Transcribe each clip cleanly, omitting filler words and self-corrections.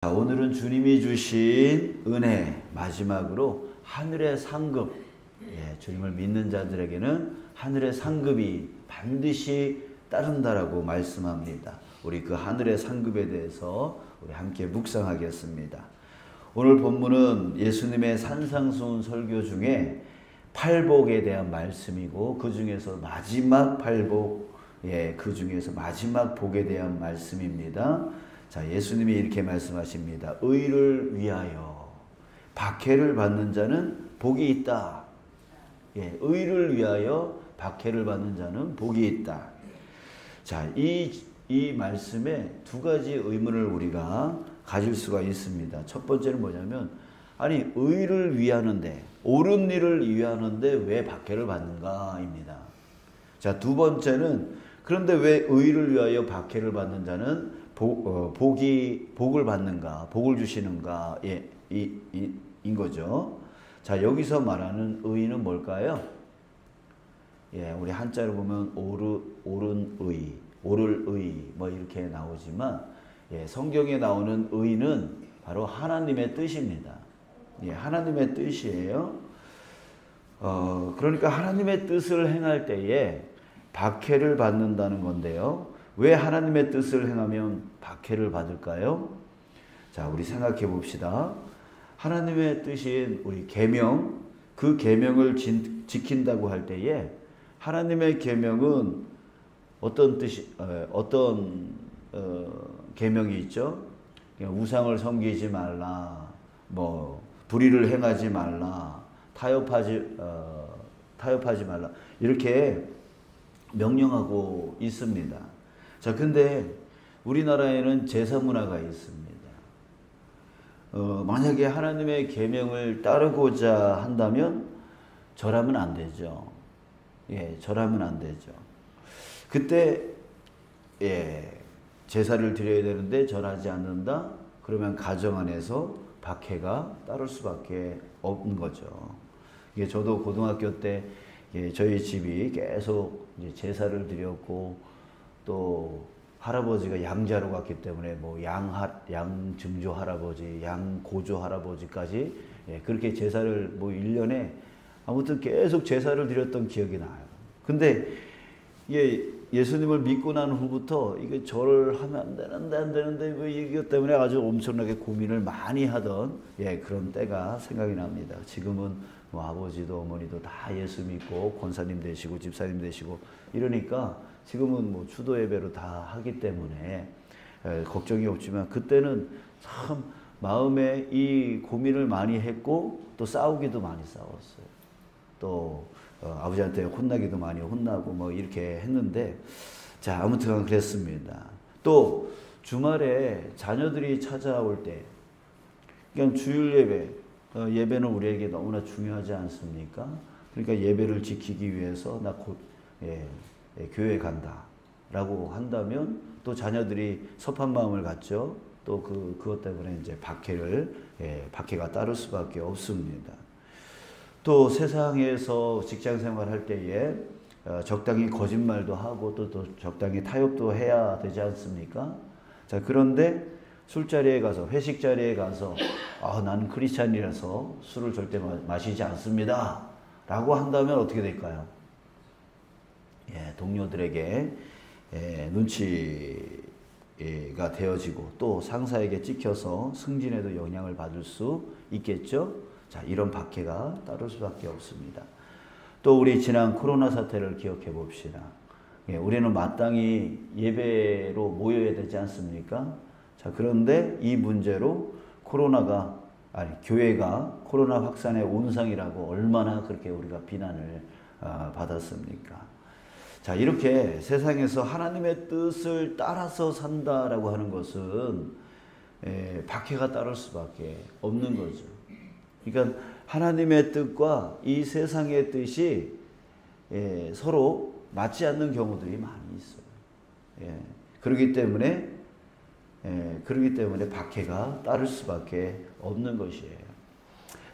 자, 오늘은 주님이 주신 은혜 마지막으로 하늘의 상급, 주님을 믿는 자들에게는 하늘의 상급이 반드시 따른다라고 말씀합니다. 우리 그 하늘의 상급에 대해서 우리 함께 묵상하겠습니다. 오늘 본문은 예수님의 산상수훈 설교 중에 팔복에 대한 말씀이고 그 중에서 마지막 팔복, 그 중에서 마지막 복에 대한 말씀입니다. 자, 예수님이 이렇게 말씀하십니다. 의를 위하여 박해를 받는 자는 복이 있다. 의를 위하여 박해를 받는 자는 복이 있다. 자, 이 말씀에 두 가지 의문을 우리가 가질 수가 있습니다. 첫 번째는 뭐냐면, 아니, 의를 위하는데, 옳은 일을 위하는데 왜 박해를 받는가입니다. 자, 두 번째는, 그런데 왜 의를 위하여 박해를 받는 자는 복을 받는가, 복을 주시는가, 인 거죠. 자, 여기서 말하는 의는 뭘까요? 우리 한자로 보면 옳은 의, 옳을 의, 뭐 이렇게 나오지만, 성경에 나오는 의는 바로 하나님의 뜻입니다. 하나님의 뜻이에요. 그러니까 하나님의 뜻을 행할 때에 박해를 받는다는 건데요. 왜 하나님의 뜻을 행하면 박해를 받을까요? 자, 우리 생각해 봅시다. 하나님의 뜻인 우리 계명, 그 계명을 지킨다고 할 때에 하나님의 계명은 어떤 뜻이, 계명이 있죠? 우상을 섬기지 말라, 뭐 불의를 행하지 말라, 타협하지 말라, 이렇게 명령하고 있습니다. 자, 근데 우리나라에는 제사 문화가 있습니다. 만약에 하나님의 계명을 따르고자 한다면 절하면 안 되죠. 절하면 안 되죠. 그때 제사를 드려야 되는데 절하지 않는다? 그러면 가정 안에서 박해가 따를 수밖에 없는 거죠. 저도 고등학교 때 저희 집이 계속 제사를 드렸고, 또 할아버지가 양자로 갔기 때문에 뭐 양증조 할아버지, 양고조 할아버지까지 그렇게 제사를 뭐 1년에 아무튼 계속 제사를 드렸던 기억이 나요. 근데 예수님을 믿고 난 후부터 이게 절을 하면 안 되는데 뭐 이것 때문에 아주 엄청나게 고민을 많이 하던 그런 때가 생각이 납니다. 지금은 뭐 아버지도 어머니도 다 예수 믿고 권사님 되시고 집사님 되시고 이러니까 지금은 뭐 추도 예배로 다 하기 때문에 걱정이 없지만, 그때는 참 마음에 이 고민을 많이 했고 또 싸우기도 많이 싸웠어요. 또 아버지한테 혼나기도 많이 혼나고 뭐 이렇게 했는데, 자, 아무튼 그랬습니다. 또 주말에 자녀들이 찾아올 때, 그냥 주일 예배는 우리에게 너무나 중요하지 않습니까? 그러니까 예배를 지키기 위해서 나 곧 교회 간다 라고 한다면 또 자녀들이 섭한 마음을 갖죠. 또 그것 때문에 이제 박해가 따를 수밖에 없습니다. 또 세상에서 직장 생활할 때에 적당히 거짓말도 하고 또 적당히 타협도 해야 되지 않습니까? 자, 그런데 술자리에 가서, 회식 자리에 가서, 나는 크리스찬이라서 술을 절대 마시지 않습니다 라고 한다면 어떻게 될까요? 동료들에게 눈치가 되어지고 또 상사에게 찍혀서 승진에도 영향을 받을 수 있겠죠. 자, 이런 박해가 따를 수밖에 없습니다. 또 우리 지난 코로나 사태를 기억해 봅시다. 우리는 마땅히 예배로 모여야 되지 않습니까? 자, 그런데 이 문제로 교회가 코로나 확산의 온상이라고 얼마나 그렇게 우리가 비난을 받았습니까? 자, 이렇게 세상에서 하나님의 뜻을 따라서 산다라고 하는 것은 박해가 따를 수밖에 없는 거죠. 그러니까 하나님의 뜻과 이 세상의 뜻이 서로 맞지 않는 경우들이 많이 있어요. 그렇기 때문에 박해가 따를 수밖에 없는 것이에요.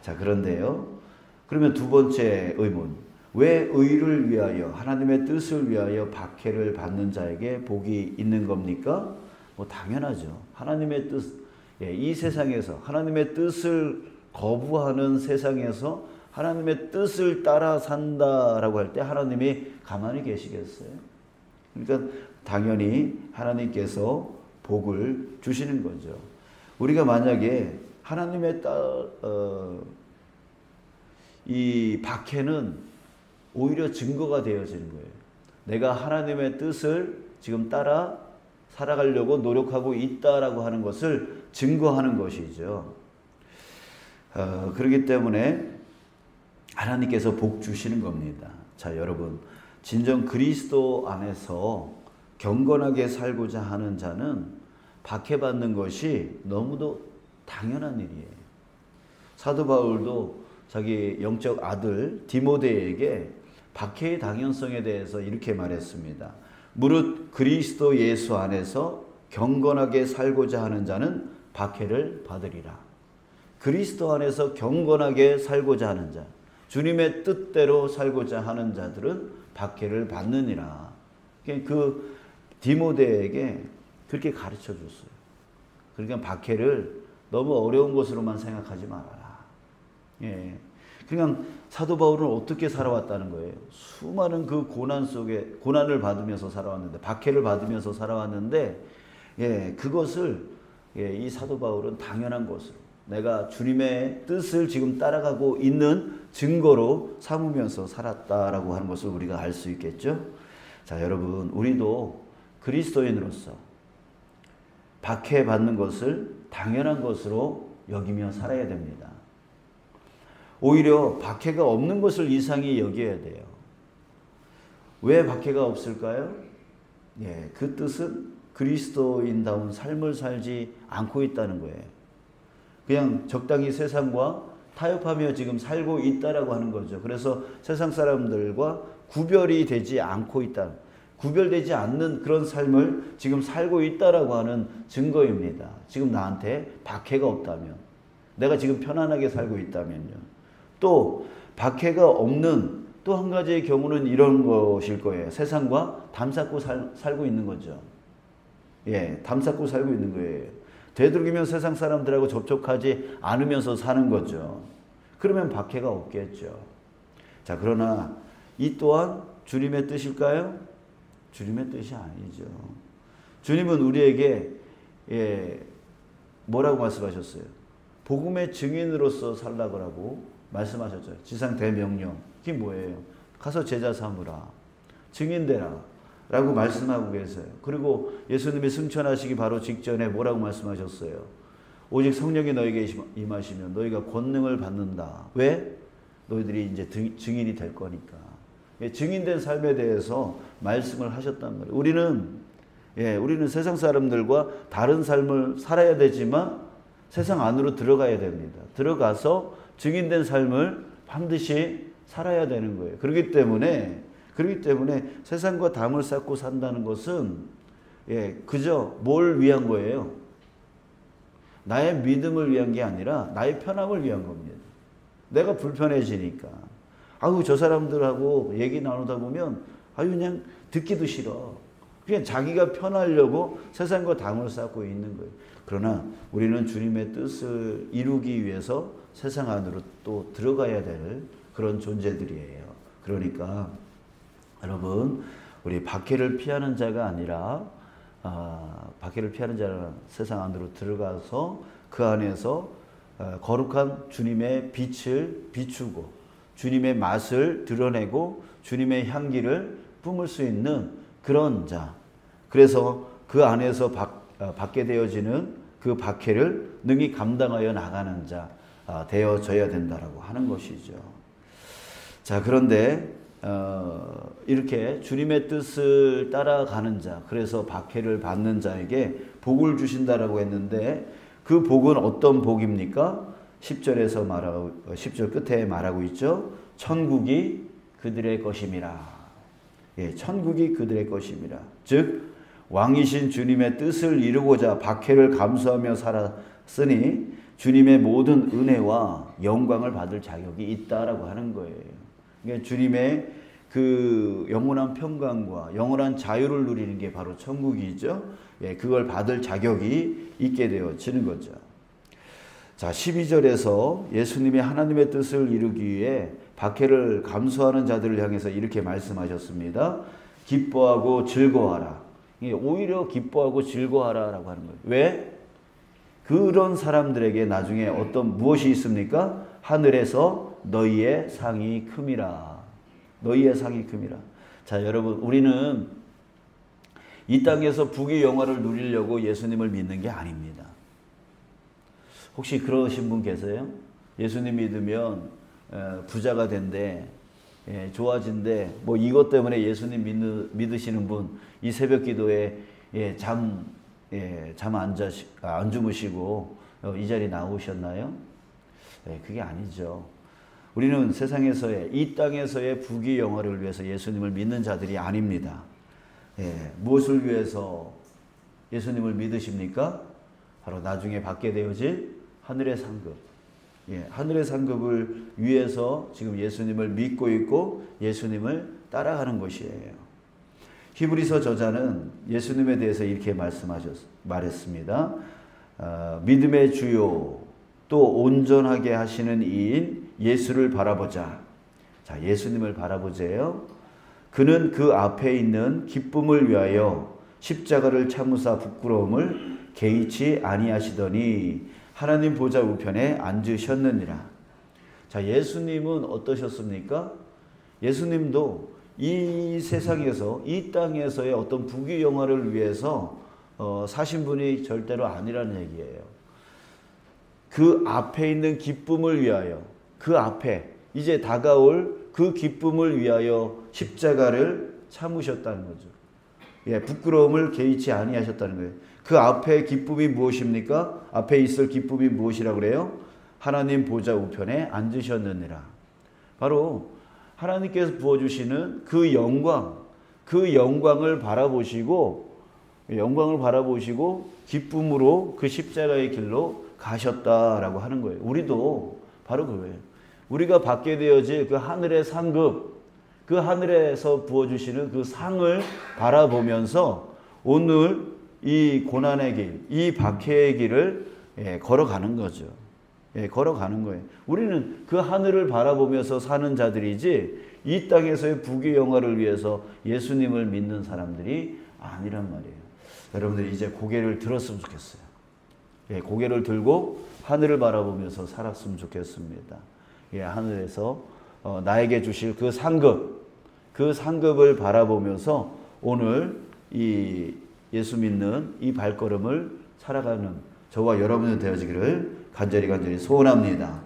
자, 그런데요. 그러면 두 번째 의문. 왜 의를 위하여, 하나님의 뜻을 위하여 박해를 받는 자에게 복이 있는 겁니까? 뭐 당연하죠. 하나님의 뜻, 이 세상에서 하나님의 뜻을 거부하는 세상에서 하나님의 뜻을 따라 산다라고 할 때 하나님이 가만히 계시겠어요? 그러니까 당연히 하나님께서 복을 주시는 거죠. 우리가 만약에 하나님의 이 박해는 오히려 증거가 되어지는 거예요. 내가 하나님의 뜻을 지금 따라 살아가려고 노력하고 있다라고 하는 것을 증거하는 것이죠. 그렇기 때문에 하나님께서 복 주시는 겁니다. 자, 여러분, 진정 그리스도 안에서 경건하게 살고자 하는 자는 박해받는 것이 너무도 당연한 일이에요. 사도 바울도 자기 영적 아들 디모데에게 박해의 당연성에 대해서 이렇게 말했습니다. 무릇 그리스도 예수 안에서 경건하게 살고자 하는 자는 박해를 받으리라. 그리스도 안에서 경건하게 살고자 하는 자, 주님의 뜻대로 살고자 하는 자들은 박해를 받느니라. 그 디모데에게 그렇게 가르쳐 줬어요. 그러니까 박해를 너무 어려운 것으로만 생각하지 말아라. 예. 그러니까 사도 바울은 어떻게 살아왔다는 거예요. 수많은 그 고난 속에 고난을 받으면서 살아왔는데, 박해를 받으면서 살아왔는데, 예, 그것을 이 사도 바울은 당연한 것으로 내가 주님의 뜻을 지금 따라가고 있는 증거로 삼으면서 살았다라고 하는 것을 우리가 알 수 있겠죠. 자, 여러분, 우리도 그리스도인으로서 박해받는 것을 당연한 것으로 여기며 살아야 됩니다. 오히려 박해가 없는 것을 이상히 여겨야 돼요. 왜 박해가 없을까요? 예, 그 뜻은 그리스도인다운 삶을 살지 않고 있다는 거예요. 그냥 적당히 세상과 타협하며 지금 살고 있다라고 하는 거죠. 그래서 세상 사람들과 구별이 되지 않고 있다. 구별되지 않는 그런 삶을 지금 살고 있다라고 하는 증거입니다. 지금 나한테 박해가 없다면, 내가 지금 편안하게 살고 있다면요. 또 박해가 없는 또 한 가지의 경우는 이런 것일 거예요. 세상과 담쌓고 살고 있는 거죠. 예, 담쌓고 살고 있는 거예요. 되도록이면 세상 사람들하고 접촉하지 않으면서 사는 거죠. 그러면 박해가 없겠죠. 자, 그러나 이 또한 주님의 뜻일까요? 주님의 뜻이 아니죠. 주님은 우리에게 뭐라고 말씀하셨어요? 복음의 증인으로서 살라고 말씀하셨죠. 지상 대명령. 그게 뭐예요? 가서 제자 삼으라. 증인되라. 라고 말씀하고 계세요. 그리고 예수님이 승천하시기 바로 직전에 뭐라고 말씀하셨어요? 오직 성령이 너에게 임하시면 너희가 권능을 받는다. 왜? 너희들이 이제 증인이 될 거니까. 증인된 삶에 대해서 말씀을 하셨단 말이에요. 우리는 세상 사람들과 다른 삶을 살아야 되지만 세상 안으로 들어가야 됩니다. 들어가서 증인된 삶을 반드시 살아야 되는 거예요. 그렇기 때문에 세상과 담을 쌓고 산다는 것은 그저 뭘 위한 거예요? 나의 믿음을 위한 게 아니라 나의 편함을 위한 겁니다. 내가 불편해지니까. 아유, 저 사람들하고 얘기 나누다 보면 그냥 듣기도 싫어. 그냥 자기가 편하려고 세상과 담을 쌓고 있는 거예요. 그러나 우리는 주님의 뜻을 이루기 위해서 세상 안으로 또 들어가야 될 그런 존재들이에요. 그러니까 여러분, 우리 박해를 피하는 자가 아니라 박해를 피하는 자는 세상 안으로 들어가서 그 안에서 거룩한 주님의 빛을 비추고 주님의 맛을 드러내고 주님의 향기를 뿜을 수 있는 그런 자. 그래서 그 안에서 받게 되어지는 그 박해를 능히 감당하여 나가는 자 되어져야 된다라고 하는 것이죠. 자, 그런데 이렇게 주님의 뜻을 따라가는 자, 그래서 박해를 받는 자에게 복을 주신다라고 했는데 그 복은 어떤 복입니까? 10절 끝에 말하고 있죠. 천국이 그들의 것임이라. 예, 천국이 그들의 것임이라. 즉 왕이신 주님의 뜻을 이루고자 박해를 감수하며 살았으니 주님의 모든 은혜와 영광을 받을 자격이 있다라고 하는 거예요. 그러니까 주님의 그 영원한 평강과 영원한 자유를 누리는 게 바로 천국이죠. 예, 그걸 받을 자격이 있게 되어지는 거죠. 자, 12절에서 예수님이 하나님의 뜻을 이루기 위해 박해를 감수하는 자들을 향해서 이렇게 말씀하셨습니다. 기뻐하고 즐거워하라. 오히려 기뻐하고 즐거워하라라고 하는 거예요. 왜? 그런 사람들에게 나중에 무엇이 있습니까? 하늘에서 너희의 상이 큼이라. 너희의 상이 큼이라. 자, 여러분, 우리는 이 땅에서 부귀 영화를 누리려고 예수님을 믿는 게 아닙니다. 혹시 그러신 분 계세요? 예수님 믿으면 부자가 된대, 좋아진대. 뭐 이것 때문에 예수님 믿으시는 분, 이 새벽 기도에 잠 안 주무시고 이 자리에 나오셨나요? 그게 아니죠. 우리는 세상에서의, 이 땅에서의 부귀 영화를 위해서 예수님을 믿는 자들이 아닙니다. 무엇을 위해서 예수님을 믿으십니까? 바로 나중에 받게 되어질 하늘의 상급. 하늘의 상급을 위해서 지금 예수님을 믿고 있고 예수님을 따라가는 것이에요. 히브리서 저자는 예수님에 대해서 이렇게 말했습니다. 믿음의 주요 또 온전하게 하시는 이인 예수를 바라보자. 자, 예수님을 바라보세요. 그는 그 앞에 있는 기쁨을 위하여 십자가를 참으사 부끄러움을 개의치 아니하시더니 하나님 보좌 우편에 앉으셨느니라. 자, 예수님은 어떠셨습니까? 예수님도 이 세상에서, 이 땅에서의 어떤 부귀 영화를 위해서 사신 분이 절대로 아니라는 얘기예요. 그 앞에 있는 기쁨을 위하여, 그 앞에 이제 다가올 그 기쁨을 위하여 십자가를 참으셨다는 거죠. 부끄러움을 개의치 아니하셨다는 거예요. 그 앞에 기쁨이 무엇입니까? 앞에 있을 기쁨이 무엇이라고 그래요? 하나님 보좌 우편에 앉으셨느니라. 바로 하나님께서 부어주시는 그 영광을 바라보시고 기쁨으로 그 십자가의 길로 가셨다라고 하는 거예요. 우리도 바로 그거예요. 우리가 받게 되어질 그 하늘의 상급, 그 하늘에서 부어주시는 그 상을 바라보면서 오늘 이 고난의 길, 이 박해의 길을 걸어가는 거죠. 걸어가는 거예요. 우리는 그 하늘을 바라보면서 사는 자들이지 이 땅에서의 부귀 영화를 위해서 예수님을 믿는 사람들이 아니란 말이에요. 여러분들 이제 고개를 들었으면 좋겠어요. 고개를 들고 하늘을 바라보면서 살았으면 좋겠습니다. 하늘에서 나에게 주실 그 상급을 바라보면서 오늘 이 예수 믿는 이 발걸음을 살아가는 저와 여러분이 되어지기를 간절히 소원합니다.